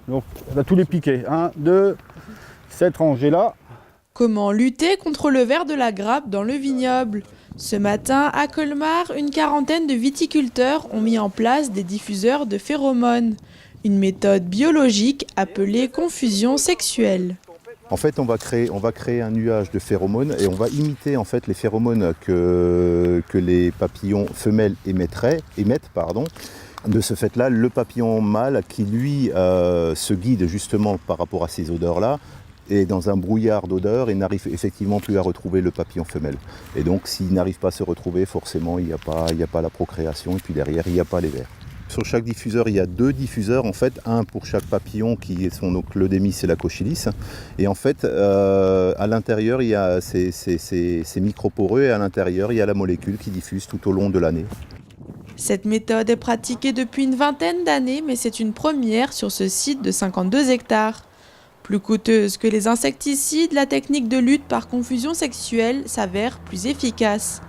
Donc on a tous les piquets. 1, 2, cette rangée-là. Comment lutter contre le ver de la grappe dans le vignoble? Ce matin, à Colmar, une quarantaine de viticulteurs ont mis en place des diffuseurs de phéromones, une méthode biologique appelée confusion sexuelle. En fait, on va créer un nuage de phéromones et on va imiter en fait les phéromones que les papillons femelles émettent. De ce fait-là, le papillon mâle qui lui se guide justement par rapport à ces odeurs-là est dans un brouillard d'odeurs et n'arrive effectivement plus à retrouver le papillon femelle. Et donc, s'il n'arrive pas à se retrouver, forcément, il n'y a pas la procréation et puis derrière, il n'y a pas les vers. Sur chaque diffuseur, il y a 2 diffuseurs, en fait, un pour chaque papillon qui sont donc le démis et la cochylisse. Et en fait, à l'intérieur, il y a ces microporeux et à l'intérieur, il y a la molécule qui diffuse tout au long de l'année. Cette méthode est pratiquée depuis une vingtaine d'années, mais c'est une première sur ce site de 52 hectares. Plus coûteuse que les insecticides, la technique de lutte par confusion sexuelle s'avère plus efficace.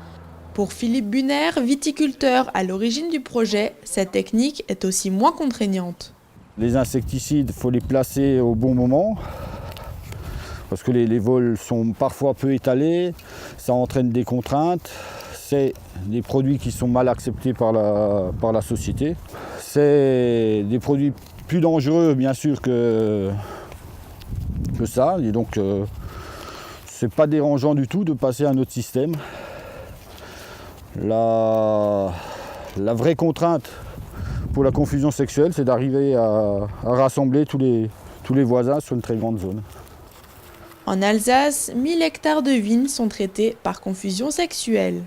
Pour Philippe Bunner, viticulteur à l'origine du projet, cette technique est aussi moins contraignante. Les insecticides, il faut les placer au bon moment. Parce que les vols sont parfois peu étalés, ça entraîne des contraintes. C'est des produits qui sont mal acceptés par la société. C'est des produits plus dangereux, bien sûr, que ça. Et donc, c'est pas dérangeant du tout de passer à un autre système. La vraie contrainte pour la confusion sexuelle, c'est d'arriver à rassembler tous les voisins sur une très grande zone. En Alsace, 1000 hectares de vignes sont traités par confusion sexuelle.